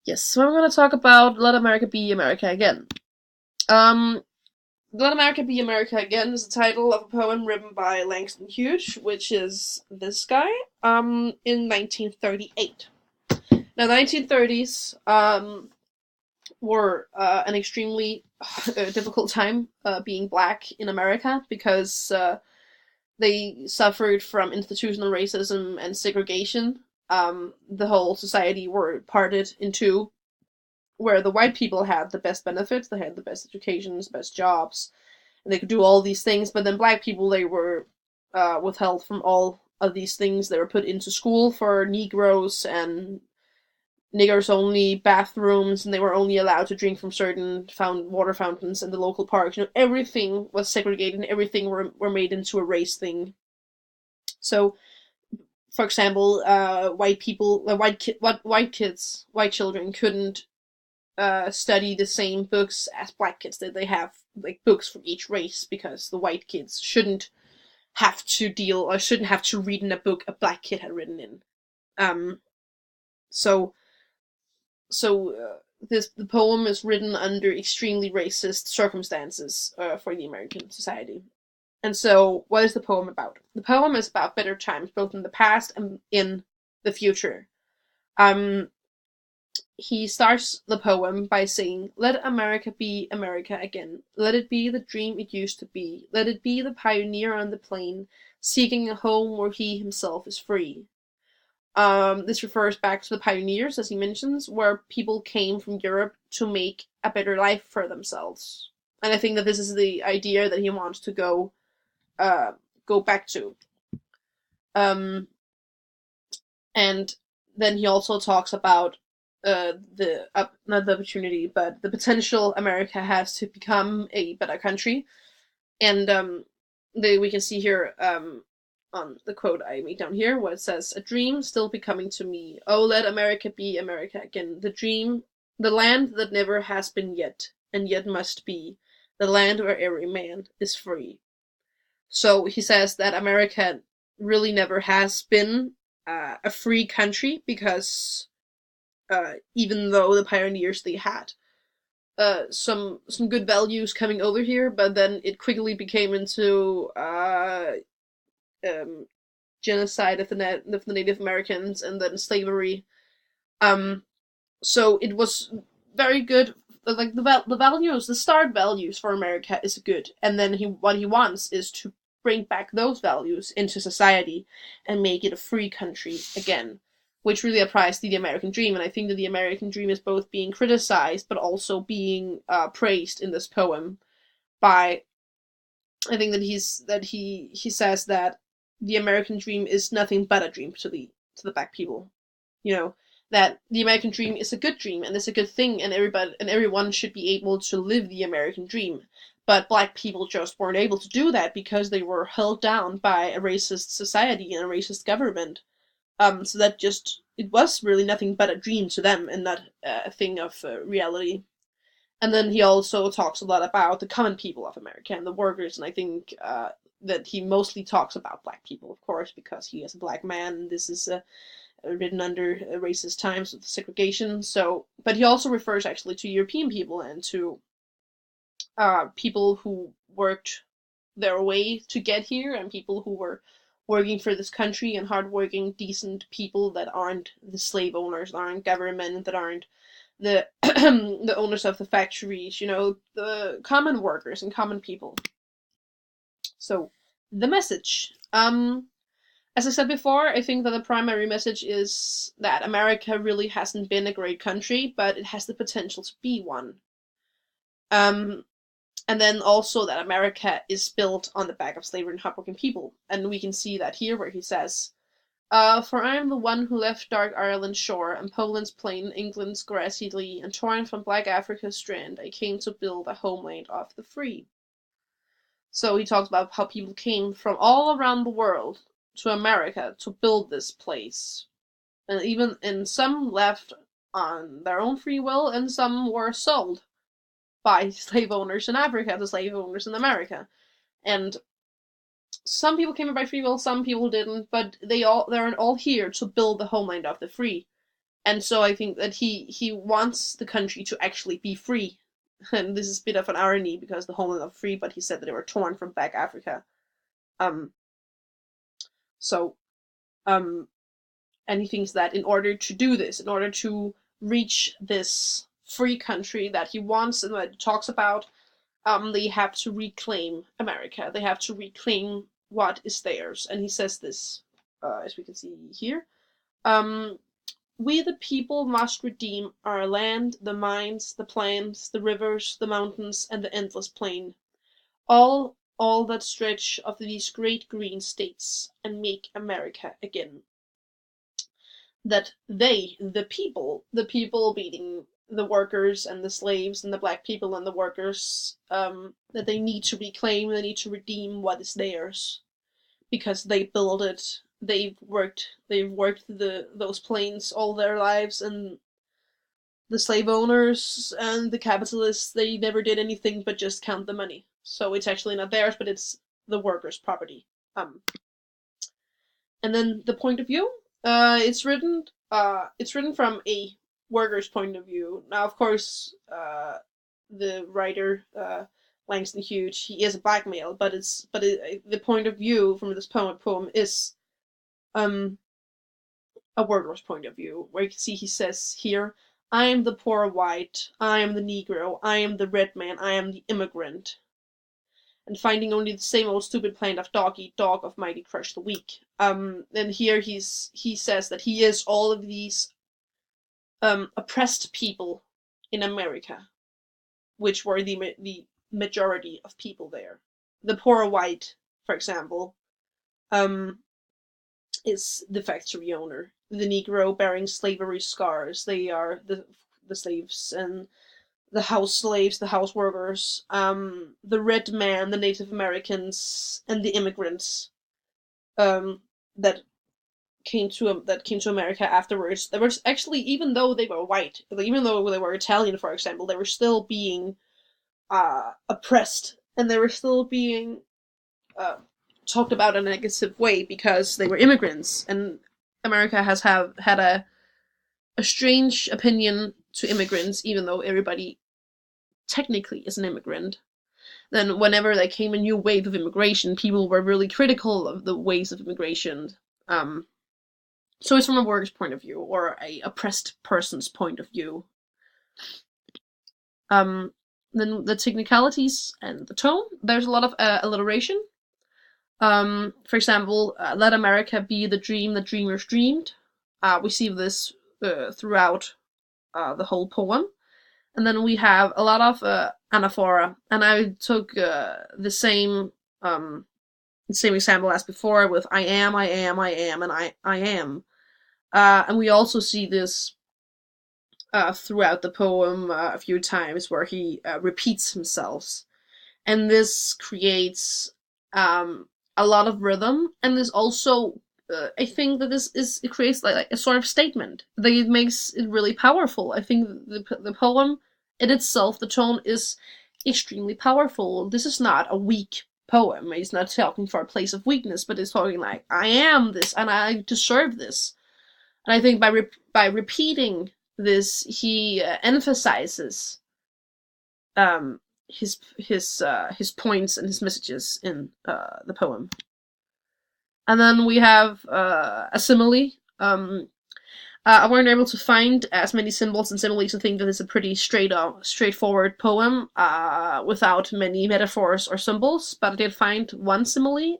Yes, so I'm going to talk about Let America Be America Again. Um, Let America Be America Again is the title of a poem written by Langston Hughes, which is this guy, in 1938. Now, the 1930s, were an extremely difficult time being black in America because they suffered from institutional racism and segregation. The whole society were parted in two, where the white people had the best benefits, they had the best educations, best jobs, and they could do all these things. But then black people, they were withheld from all of these things. They were put into school for Negroes and niggers only bathrooms, and they were only allowed to drink from certain water fountains in the local parks. Everything was segregated, and everything were made into a race thing. So, for example, white people, white kids, white children couldn't study the same books as black kids did. They have like books for each race because the white kids shouldn't have to read in a book a black kid had written in. Um, so the poem is written under extremely racist circumstances for the American society. And so, what is the poem about? The poem is about better times, both in the past and in the future. Um, he starts the poem by saying, "Let America be America again. Let it be the dream it used to be. Let it be the pioneer on the plain, seeking a home where he himself is free." This refers back to the pioneers, as he mentions, where people came from Europe to make a better life for themselves. And I think that this is the idea that he wants to uh, go back to. Um, and then he also talks about not the opportunity, but the potential America has to become a better country. And we can see here on the quote I made down here, where it says, "A dream still be coming to me. Oh, let America be America again. The dream, the land that never has been yet, and yet must be, the land where every man is free." So he says that America really never has been a free country because even though the pioneers they had some good values coming over here, but then it quickly became into um, genocide of the Native Americans and then slavery. Um, so it was very good. Like the values, the start values for America is good, and then what he wants is to bring back those values into society and make it a free country again, which really applies to the American dream. And I think that the American dream is both being criticized but also being praised in this poem by. I think that he says that the American dream is nothing but a dream to the black people. You know, that the American dream is a good dream and it's a good thing, and everyone should be able to live the American dream. But black people just weren't able to do that because they were held down by a racist society and a racist government. So that just it was really nothing but a dream to them and not a thing of reality. And then he also talks a lot about the common people of America and the workers, and I think that he mostly talks about black people, of course, because he is a black man. And this is written under racist times with segregation. So, but he also refers actually to European people and to people who worked their way to get here and people who were working for this country and hardworking, decent people that aren't the slave owners, that aren't government, that aren't the the owners of the factories. The common workers and common people. So, the message. As I said before, I think that the primary message is that America really hasn't been a great country, but it has the potential to be one. Um, and then also that America is built on the back of slavery and hardworking people. And we can see that here where he says, "For I am the one who left dark Ireland's shore, and Poland's plain, England's grassy lea, and torn from black Africa's strand, I came to build a homeland of the free." So he talks about how people came from all around the world to America to build this place. And some left on their own free will, and some were sold by slave owners in Africa to slave owners in America. And some people came by free will, some people didn't, but they're all here to build the homeland of the free. And so I think that he wants the country to actually be free. And this is a bit of an irony because the homeland are free, but he said that they were torn from back Africa. Um, so um, and he thinks that in order to do this, in order to reach this free country that he wants and that he talks about, they have to reclaim America. They have to reclaim what is theirs. And he says this, as we can see here. Um, we the people must redeem our land, the mines, the plants, the rivers, the mountains, and the endless plain. All that stretch of these great green states, and make America again. That they, the people being the workers and the slaves and the black people and the workers, that they need to reclaim, they need to redeem what is theirs because they built it. They've worked those plains all their lives, and the slave owners and the capitalists, they never did anything but just count the money. So it's actually not theirs, but it's the workers' property. And then the point of view, it's written from a worker's point of view. Now, of course, the writer Langston Hughes, he is a black male, but the point of view from this poem is a worker's point of view, where you can see he says here, "I am the poor white, I am the Negro, I am the red man, I am the immigrant." And finding only the same old stupid plaint of dog eat dog, of mighty crush the weak. And here he says that he is all of these oppressed people in America, which were the majority of people there. The poor white, for example, is the factory owner. The Negro bearing slavery scars. They are the slaves, and the house slaves, the house workers, the red man, the Native Americans, and the immigrants that came to America afterwards. There was actually, even though they were white, even though they were Italian, for example, they were still being oppressed, and they were still being talked about in a negative way because they were immigrants, and America has had a strange opinion to immigrants, even though everybody technically is an immigrant. Then whenever there came a new wave of immigration, people were really critical of the ways of immigration. So it's from a worker's point of view, or a oppressed person's point of view. Then the technicalities and the tone. There's a lot of alliteration. For example, let America be the dream the dreamers dreamed. We see this throughout the whole poem. And then we have a lot of anaphora, and I took the same example as before with I am, and I am. And we also see this throughout the poem a few times where he repeats himself. And this creates a lot of rhythm, and this also I think that it creates like a sort of statement that it makes it really powerful. I think the poem in itself, the tone is extremely powerful. This is not a weak poem. It's not talking for a place of weakness, but it's talking like I am this and I deserve this. And I think by repeating this, he emphasizes his points and his messages in the poem. And then we have a simile. I weren't able to find as many symbols and similes to think that it's a pretty straightforward poem without many metaphors or symbols, but I did find one simile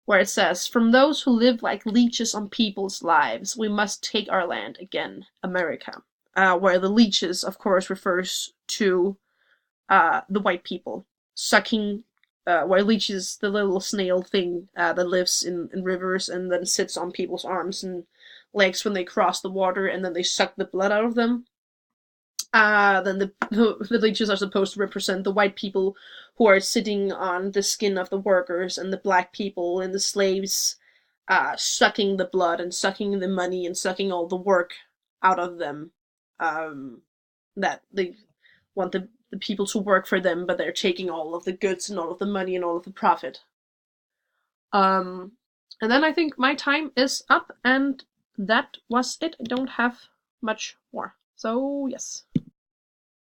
where it says, "From those who live like leeches on people's lives, we must take our land again, America." Where the leeches, of course, refers to the white people sucking. Where leech is the little snail thing that lives in rivers and then sits on people's arms and legs when they cross the water, and then they suck the blood out of them. Then the leeches are supposed to represent the white people who are sitting on the skin of the workers, and the black people and the slaves sucking the blood and sucking the money and sucking all the work out of them. That they want the people to work for them, but they're taking all of the goods and all of the money and all of the profit. And then I think my time is up, and that was it. I don't have much more. So yes.